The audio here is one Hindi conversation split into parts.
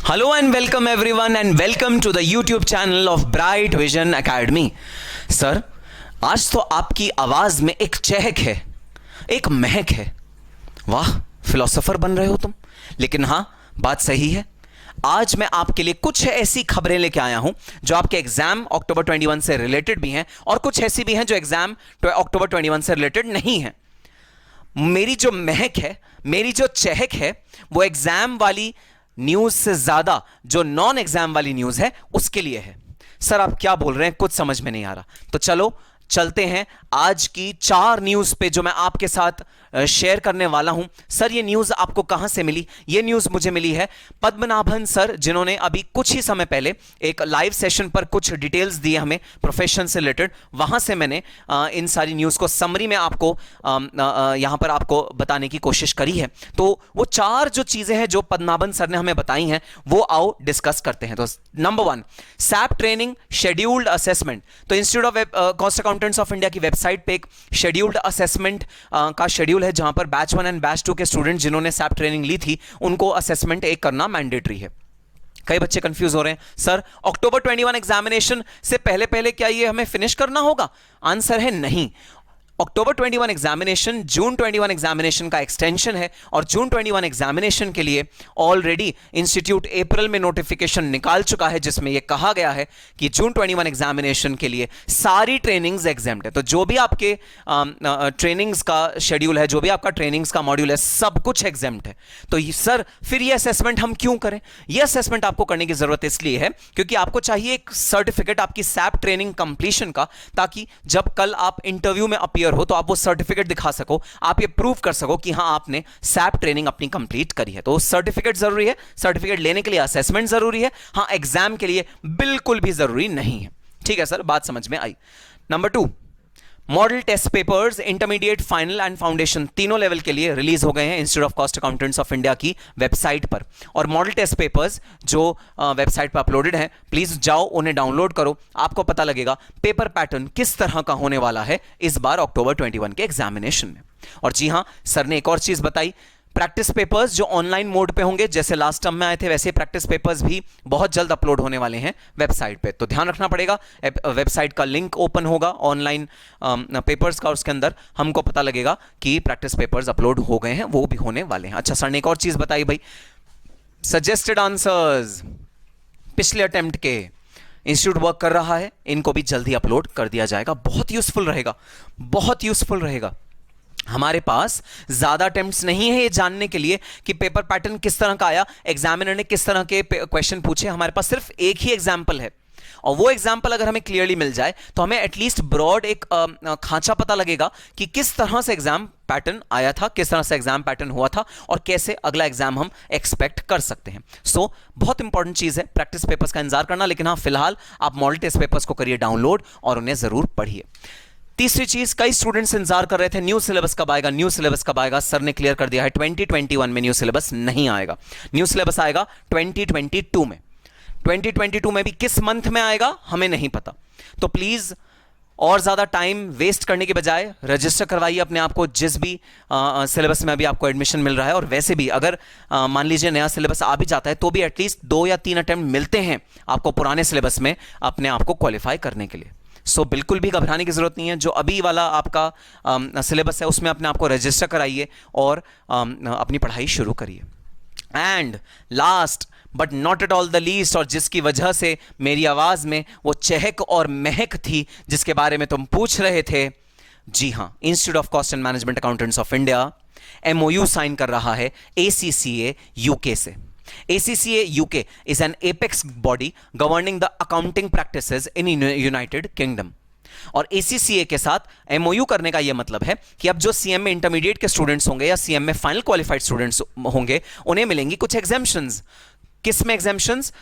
Hello and welcome everyone and welcome to the YouTube channel of Bright Vision Academy. Sir, आज तो आपकी आवाज में एक चहक है, एक महक है। वाह, फिलोसोफर बन रहे हो तुम। लेकिन हाँ, बात सही है। आज मैं आपके लिए कुछ ऐसी खबरें लेके आया हूं जो आपके एग्जाम अक्टूबर 21 से रिलेटेड भी हैं और कुछ ऐसी भी हैं जो एग्जाम अक्टूबर 21 से रिलेटेड नहीं है। मेरी जो महक है, मेरी जो चहक है, वो एग्जाम वाली न्यूज से ज्यादा जो नॉन एग्जाम वाली न्यूज है उसके लिए है। सर, आप क्या बोल रहे हैं, कुछ समझ में नहीं आ रहा। तो चलो चलते हैं आज की 4 न्यूज पे जो मैं आपके साथ शेयर करने वाला हूं। सर, ये न्यूज आपको कहां से मिली? ये न्यूज मुझे मिली है पद्मनाभन सर, जिन्होंने अभी कुछ ही समय पहले एक लाइव सेशन पर कुछ डिटेल्स दिए हमें प्रोफेशन से रिलेटेड। वहां से मैंने इन सारी न्यूज को समरी में आपको यहां पर आपको बताने की कोशिश करी है। तो वो 4 जो चीजें हैं जो पद्मनाभन सर ने हमें बताई हैं, वो आओ डिस्कस करते हैं। तो number 1, SAP training scheduled assessment. तो institute of cost accountants of India की वेबसाइट पे एक शेड्यूल्ड असेसमेंट का शेड्यूल है, जहां पर बैच 1 एंड बैच 2 के स्टूडेंट जिन्होंने सैप ट्रेनिंग ली थी उनको असेसमेंट एक करना मैंडेटरी है। कई बच्चे कंफ्यूज हो रहे हैं, सर अक्टूबर 21 एग्जामिनेशन से पहले पहले क्या ये हमें फिनिश करना होगा? आंसर है नहीं। अक्टूबर 21 एग्जामिनेशन जून 21 एग्जामिनेशन का एक्सटेंशन है और जून 21 एग्जामिनेशन के लिए ऑलरेडी इंस्टीट्यूट अप्रैल में नोटिफिकेशन निकाल चुका है, जिसमें यह कहा गया है कि जून 21 एग्जामिनेशन के लिए सारी ट्रेनिंग्स एग्जाम्प्ट है। तो जो भी आपके ट्रेनिंग्स का शेड्यूल है, जो भी आपका ट्रेनिंग्स का मॉड्यूल है, सब कुछ एग्जाम्प्ट है। तो सर, फिर ये असेसमेंट हम क्यों करें? ये असेसमेंट आपको करने की जरूरत इसलिए है क्योंकि आपको चाहिए एक सर्टिफिकेट आपकी सैप ट्रेनिंग कंप्लीशन का, ताकि जब कल आप इंटरव्यू में अपीयर हो तो आप वो सर्टिफिकेट दिखा सको, आप ये प्रूव कर सको कि हां आपने सैप ट्रेनिंग अपनी कंप्लीट करी है। तो सर्टिफिकेट जरूरी है। सर्टिफिकेट लेने के लिए असेसमेंट जरूरी है। हां, एग्जाम के लिए बिल्कुल भी जरूरी नहीं है। ठीक है सर, बात समझ में आई। Number 2, model test papers intermediate, final and foundation तीनों लेवल के लिए रिलीज हो गए हैं institute of cost accountants of India की वेबसाइट पर। और मॉडल टेस्ट पेपर्स जो वेबसाइट पर अपलोडेड हैं, प्लीज जाओ उन्हें डाउनलोड करो। आपको पता लगेगा पेपर पैटर्न किस तरह का होने वाला है इस बार अक्टूबर 21 के एग्जामिनेशन में। और जी हां, सर ने एक और चीज बताई, प्रैक्टिस पेपर्स जो ऑनलाइन मोड पे होंगे, जैसे लास्ट टर्म में आए थे वैसे प्रैक्टिस पेपर्स भी बहुत जल्द अपलोड होने वाले हैं वेबसाइट पे। तो ध्यान रखना पड़ेगा, वेबसाइट का लिंक ओपन होगा ऑनलाइन पेपर्स का, उसके अंदर हमको पता लगेगा कि प्रैक्टिस पेपर्स अपलोड हो गए हैं, वो भी होने वाले हैं। अच्छा, सर ने एक और चीज बताई भाई, सजेस्टेड आंसर्स पिछले अटेम्प्ट के इंस्टीट्यूट वर्क कर रहा है, इनको भी जल्दी अपलोड कर दिया जाएगा। बहुत यूजफुल रहेगा, बहुत यूजफुल रहेगा। हमारे पास ज्यादा अटेम्प्ट्स नहीं है ये जानने के लिए कि पेपर पैटर्न किस तरह का आया, एग्जामिनर ने किस तरह के क्वेश्चन पूछे। हमारे पास सिर्फ एक ही एग्जाम्पल है, और वो एग्जाम्पल अगर हमें क्लियरली मिल जाए तो हमें एटलीस्ट ब्रॉड एक खांचा पता लगेगा कि किस तरह से एग्जाम पैटर्न आया था, किस तरह से एग्जाम पैटर्न हुआ था और कैसे अगला एग्जाम हम एक्सपेक्ट कर सकते हैं। सो बहुत इंपॉर्टेंट चीज है प्रैक्टिस पेपर्स का इंतजार करना। लेकिन हाँ, फिलहाल आप मॉडल टेस्ट पेपर्स को करिए डाउनलोड और उन्हें जरूर पढ़िए। तीसरी चीज, कई स्टूडेंट्स इंतजार कर रहे थे न्यू सिलेबस कब आएगा, न्यू सिलेबस कब आएगा। सर ने क्लियर कर दिया है 2021 में न्यू सिलेबस नहीं आएगा। न्यू सिलेबस आएगा 2022 में। 2022 में भी किस मंथ में आएगा हमें नहीं पता। तो प्लीज और ज्यादा टाइम वेस्ट करने के बजाय रजिस्टर करवाइए अपने आप को जिस भी सिलेबस में अभी आपको एडमिशन मिल रहा है। और वैसे भी अगर मान लीजिए नया सिलेबस आ भी जाता है तो भी एटलीस्ट 2 या 3 अटेम्प्ट मिलते हैं आपको पुराने सिलेबस में अपने आप को क्वालिफाई करने के लिए। सो बिल्कुल भी घबराने की जरूरत नहीं है। जो अभी वाला आपका सिलेबस है उसमें अपने आप को रजिस्टर कराइए और अपनी पढ़ाई शुरू करिए। And last but not at all the least, और जिसकी वजह से मेरी आवाज में वो चहक और महक थी जिसके बारे में तुम पूछ रहे थे, जी हां, institute of cost and management accountants of India MOU sign कर रहा है ACCA UK से। ACCA UK is an apex body governing the accounting practices in United Kingdom। और ACCA के साथ MOU करने का यह मतलब है कि अब जो CM में इंटरमीडिएट के स्टूडेंट्स होंगे या CM में फाइनल क्वालिफाइड स्टूडेंट्स होंगे, उन्हें मिलेंगी कुछ एग्जेम्पशंस। किस में एग्जेम्पशंस?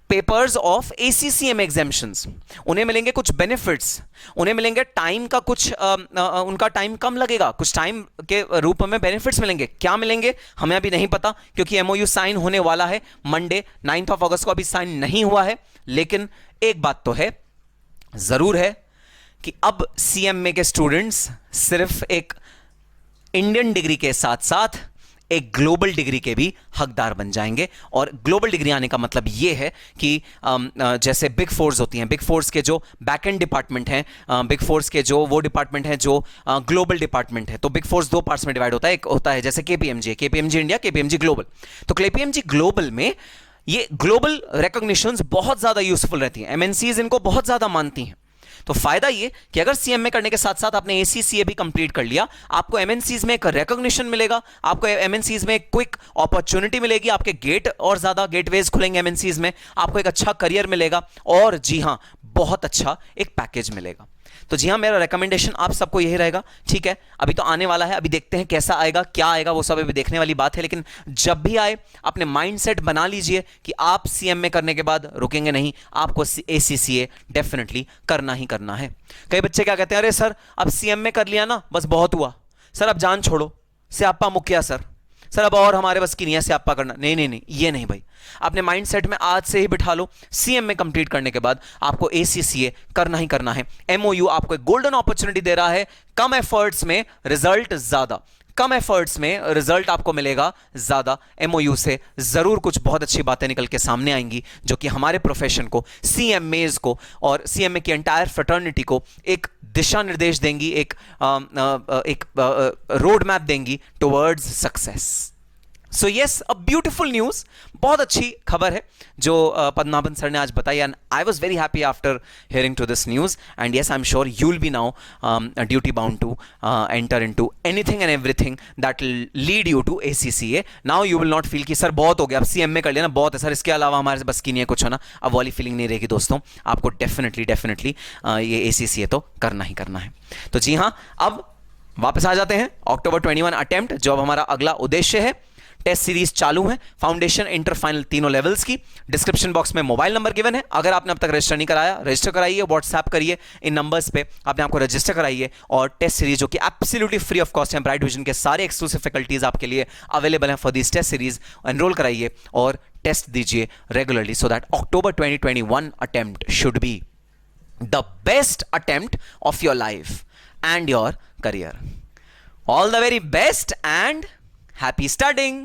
पेपर्स ऑफ ACCA में एग्जेम्पशंस। उन्हें मिलेंगे कुछ बेनिफिट्स, उन्हें मिलेंगे टाइम का कुछ उनका टाइम कम लगेगा, कुछ टाइम के रूप में बेनिफिट्स मिलेंगे। क्या मिलेंगे हमें अभी नहीं पता क्योंकि MOU साइन होने वाला है मंडे 9 अगस्त को, अभी साइन नहीं हुआ है। लेकिन एक बात तो है, जरूर है कि अब CMA के स्टूडेंट्स सिर्फ एक इंडियन डिग्री के साथ साथ एक ग्लोबल डिग्री के भी हकदार बन जाएंगे। और ग्लोबल डिग्री आने का मतलब ये है कि जैसे बिग फोर्स होती हैं, बिग फोर्स के जो बैक एंड डिपार्टमेंट हैं, बिग फोर्स के जो वो डिपार्टमेंट हैं जो ग्लोबल डिपार्टमेंट है, तो बिग फोर्स दो पार्ट्स में डिवाइड होता है। एक होता है जैसे KPMG, KPMG India, KPMG global. तो केपीएमजी ग्लोबल में ये ग्लोबल रिकॉग्निशंस बहुत ज्यादा यूजफुल रहती हैं, एमएनसीज इनको बहुत ज्यादा मानती हैं। तो फायदा ये कि अगर सीएमए करने के साथ साथ आपने एसीसीए भी कंप्लीट कर लिया, आपको एमएनसीज में एक रिकॉग्निशन मिलेगा, आपको एमएनसीज में एक क्विक अपॉर्चुनिटी मिलेगी, आपके गेट और ज्यादा गेटवेज खुलेंगे एमएनसीज में, आपको एक अच्छा करियर मिलेगा और जी हां बहुत अच्छा एक पैकेज मिलेगा। तो जी हां, मेरा रिकमेंडेशन आप सबको यही रहेगा। ठीक है, अभी तो आने वाला है, अभी देखते हैं कैसा आएगा, क्या आएगा, वो सब अभी देखने वाली बात है। लेकिन जब भी आए अपने माइंडसेट बना लीजिए कि आप सीएमए करने के बाद रुकेंगे नहीं, आपको एसीसीए डेफिनेटली करना ही करना है। कई बच्चे क्या कहते हैं, अरे सर अब सीएमए कर लिया ना, बस बहुत हुआ सर, अब जान छोड़ो, स्यापा मुक्या सर अब और हमारे बस की नहीं है स्यापा करना। नहीं नहीं नहीं, ये नहीं भाई, अपने माइंडसेट में आज से ही बिठा लो, सीएमए कंप्लीट करने के बाद आपको एसीसीए करना ही करना है। एमओयू आपको एक गोल्डन अपॉर्चुनिटी दे रहा है, कम एफर्ट्स में रिजल्ट ज्यादा, कम एफर्ट्स में रिजल्ट आपको मिलेगा ज्यादा। एमओयू से जरूर कुछ बहुत अच्छी बातें निकल के सामने आएंगी जो कि हमारे प्रोफेशन को, सीएमएज को और सीएमए की एंटायर फ्रेटर्निटी को एक दिशा निर्देश देंगी, एक रोड मैप देंगी towards success. So yes, a beautiful news, बहुत अच्छी खबर है जो पद्मनाभन सर ने आज बताई, and I was very happy after hearing to this news. And yes, I am sure you will be now duty bound to enter into anything and everything that will lead you to ACCA. Now you will not feel कि सर बहुत हो गया, अब सीएमए कर लिया ना, बहुत है सर, इसके अलावा हमारे से बस की नहीं है कुछ होना, अब वाली फीलिंग नहीं रहेगी दोस्तों। आपको डेफिनेटली ये एसीसीए तो करना ही करना है। तो जी हाँ, अब वापस आ जाते हैं October 21 अटेम्प्ट, जो अब हमारा अगला उद्देश्य है। टेस्ट सीरीज चालू है, फाउंडेशन, इंटर, फाइनल तीनों लेवल्स की। डिस्क्रिप्शन बॉक्स में मोबाइल नंबर गिवन है, अगर आपने अब तक रजिस्टर नहीं कराया, रजिस्टर कराइए, व्हाट्सएप करिए इन नंबर्स पे, अपने आपको रजिस्टर कराइए। और टेस्ट सीरीज जो कि एब्सोल्युटली फ्री ऑफ कॉस्ट है, ब्राइट विजन के सारे एक्सक्लूसिव फैकल्टीज आपके लिए अवेलेबल हैं for this test series. Enrol कराइए और टेस्ट दीजिए regularly, so that October 2021 attempt should be the best attempt of your life and your career. All the very best and happy studying.